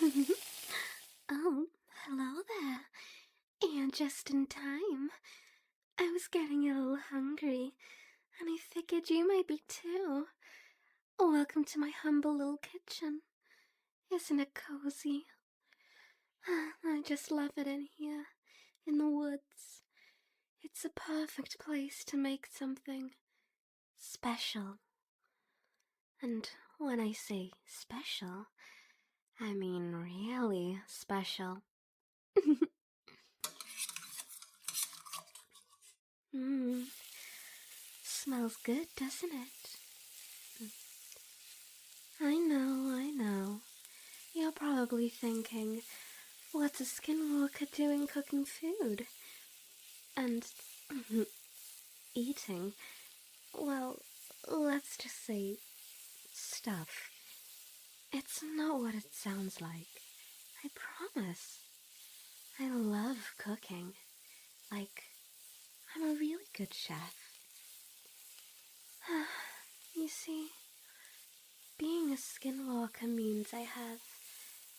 Oh, hello there. And just in time. I was getting a little hungry, and I figured you might be too. Welcome to my humble little kitchen. Isn't it cozy? I just love it in here, in the woods. It's a perfect place to make something special. And when I say special, I mean really special. Mmm, smells good, doesn't it? I know. You're probably thinking, what's a skinwalker doing cooking food? And eating? Well, let's just say stuff. It's not what it sounds like. I promise. I love cooking. Like, I'm a really good chef. You see, being a skinwalker means I have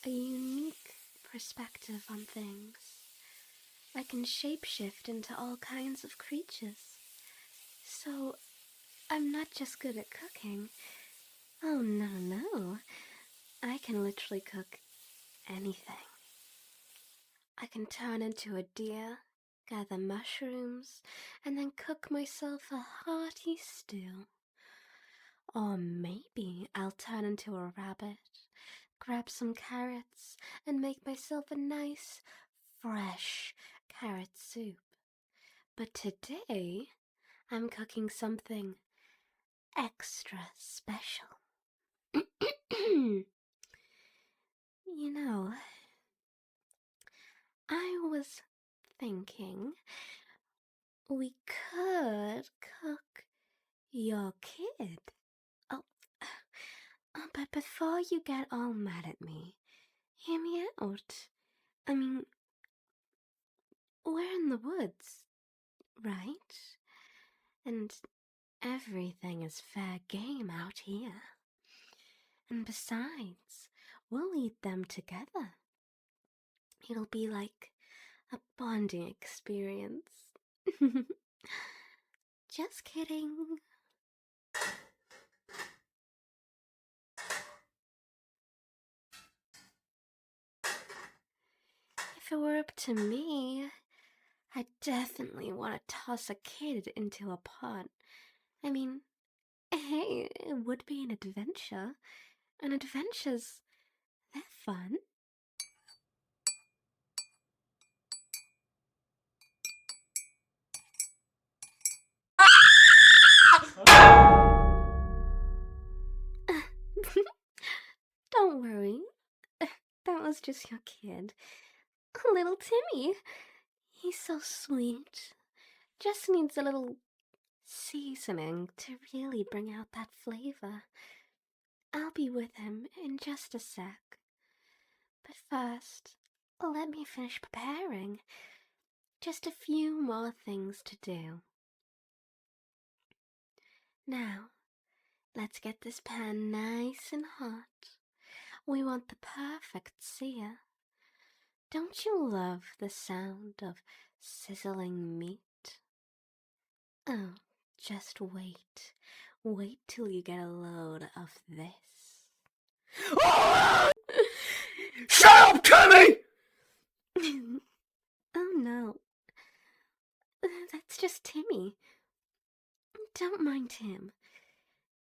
a unique perspective on things. I can shapeshift into all kinds of creatures. So, I'm not just good at cooking. Oh, no. I can literally cook anything. I can turn into a deer, gather mushrooms, and then cook myself a hearty stew. Or maybe I'll turn into a rabbit, grab some carrots, and make myself a nice, fresh carrot soup. But today, I'm cooking something extra special. You know, I was thinking we could cook your kid. Oh, but before you get all mad at me, hear me out. I mean, we're in the woods, right? And everything is fair game out here. And besides, we'll eat them together. It'll be like a bonding experience. Just kidding. If it were up to me, I'd definitely want to toss a kid into a pot. I mean, hey, it would be an adventure. And adventures, they're fun. Don't worry. That was just your kid. Little Timmy. He's so sweet. Just needs a little seasoning to really bring out that flavor. I'll be with him in just a sec. But first, let me finish preparing. Just a few more things to do. Now, let's get this pan nice and hot. We want the perfect sear. Don't you love the sound of sizzling meat? Oh, just wait. Wait till you get a load of this. Shut up, Timmy! Oh no. That's just Timmy. Don't mind him.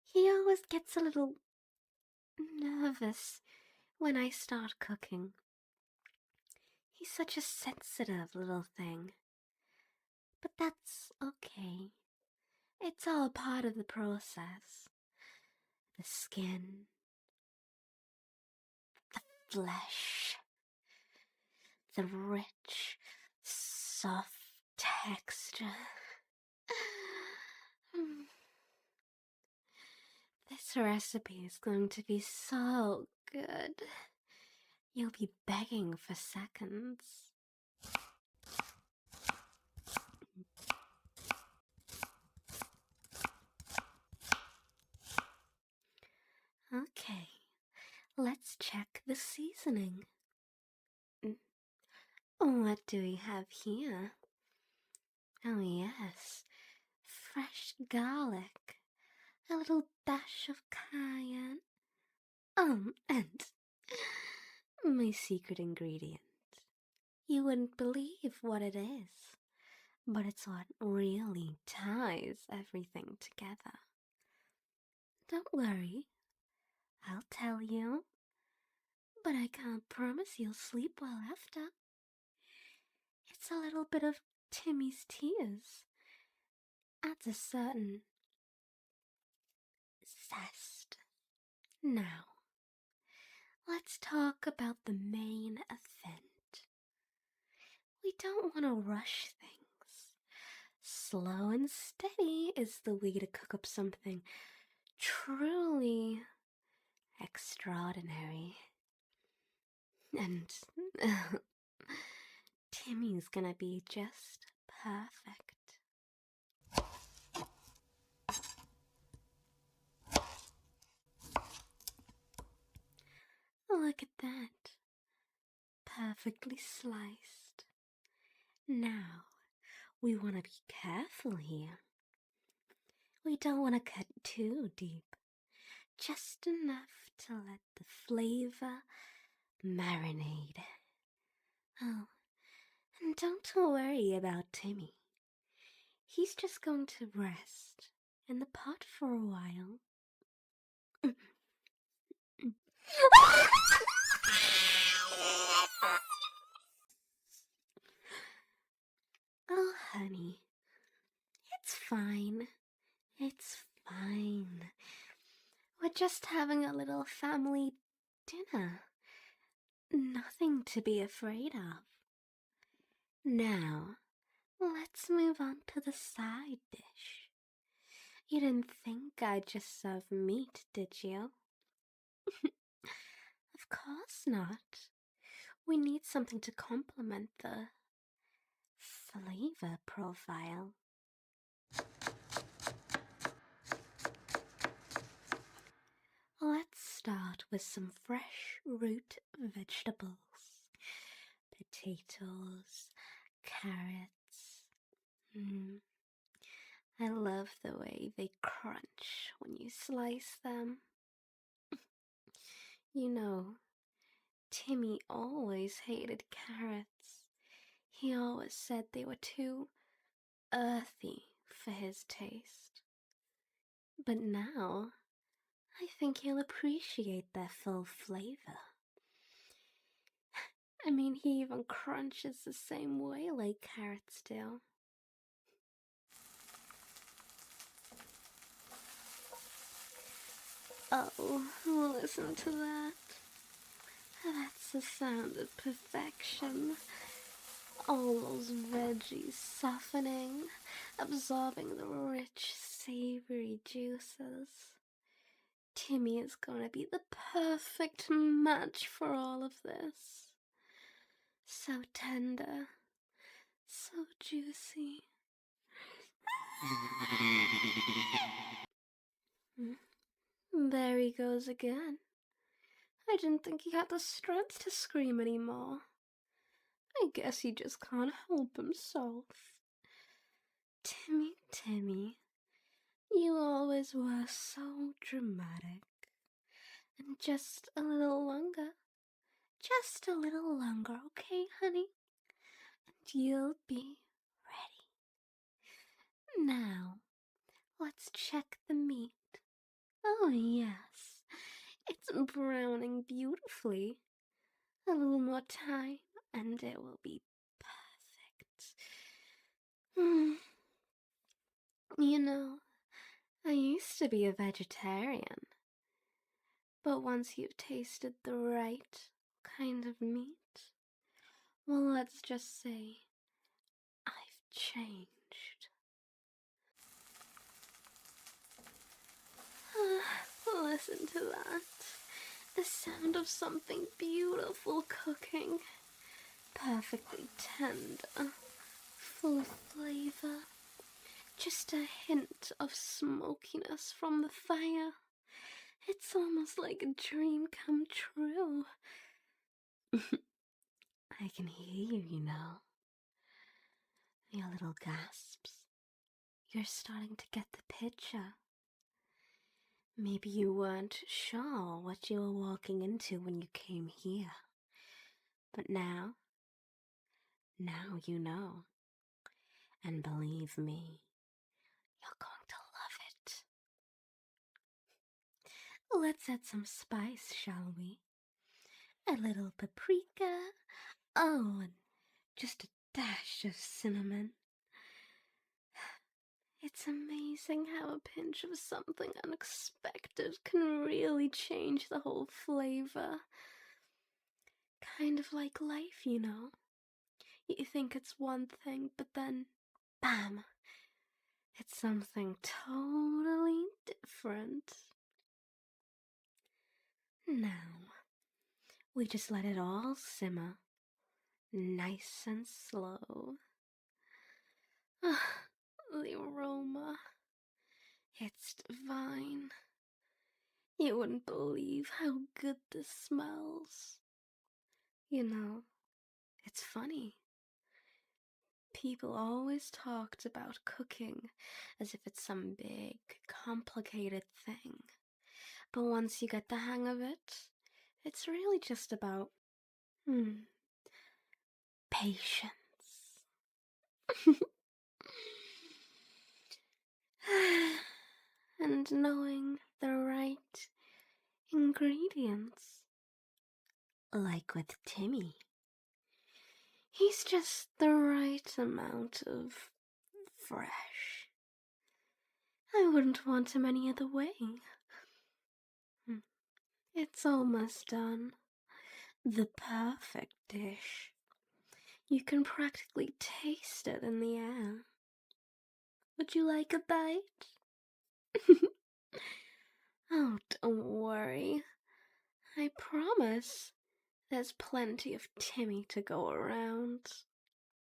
He always gets a little nervous when I start cooking. He's such a sensitive little thing. But that's okay. It's all part of the process. The skin, the flesh, the rich, soft texture. This recipe is going to be so good. You'll be begging for seconds. Okay, let's check the seasoning. What do we have here? Oh, yes, fresh garlic, a little dash of cayenne. And my secret ingredient. You wouldn't believe what it is, but it's what really ties everything together. Don't worry, I'll tell you, but I can't promise you'll sleep well after. It's a little bit of Timmy's tears. Adds a certain zest. Now, let's talk about the main event. We don't want to rush things. Slow and steady is the way to cook up something truly extraordinary. And Timmy's gonna be just perfect. Look at that. Perfectly sliced. Now, we want to be careful here. We don't want to cut too deep. Just enough to let the flavor marinate. Oh, and don't worry about Timmy. He's just going to rest in the pot for a while. Oh, honey, it's fine. It's fine. We're just having a little family dinner. Nothing to be afraid of. Now, let's move on to the side dish. You didn't think I'd just serve meat, did you? Of course not. We need something to complement the flavor profile. Let's start with some fresh root vegetables. Potatoes, carrots. I love the way they crunch when you slice them. You know, Timmy always hated carrots. He always said they were too earthy for his taste. But now, I think he'll appreciate their full flavor. I mean, he even crunches the same way like carrots do. Oh, listen to that. That's the sound of perfection. All those veggies softening, absorbing the rich, savory juices. Timmy is gonna be the perfect match for all of this. So tender, so juicy. There he goes again. I didn't think he had the strength to scream anymore. I guess he just can't help himself. Timmy, Timmy, you always were so dramatic. And just a little longer. Just a little longer, okay, honey? And you'll be ready. Now, let's check the meat. Oh, yes, it's browning beautifully. A little more time, and it will be perfect. You know, I used to be a vegetarian, but once you've tasted the right kind of meat, well, let's just say I've changed. Listen to that. The sound of something beautiful cooking. Perfectly tender, full of flavor. Just a hint of smokiness from the fire. It's almost like a dream come true. I can hear you, you know. Your little gasps. You're starting to get the picture. Maybe you weren't sure what you were walking into when you came here. But now you know. And believe me, you're going to love it. Let's add some spice, shall we? A little paprika. Oh, and just a dash of cinnamon. It's amazing how a pinch of something unexpected can really change the whole flavor. Kind of like life, you know. You think it's one thing, but then, bam, it's something totally different. Now, we just let it all simmer, nice and slow. Ah, the aroma. It's divine. You wouldn't believe how good this smells. You know, it's funny. People always talked about cooking as if it's some big, complicated thing. But once you get the hang of it, it's really just about, patience. And knowing the right ingredients. Like with Timmy. He's just the right amount of fresh. I wouldn't want him any other way. It's almost done. The perfect dish. You can practically taste it in the air. Would you like a bite? Oh, don't worry. I promise there's plenty of Timmy to go around.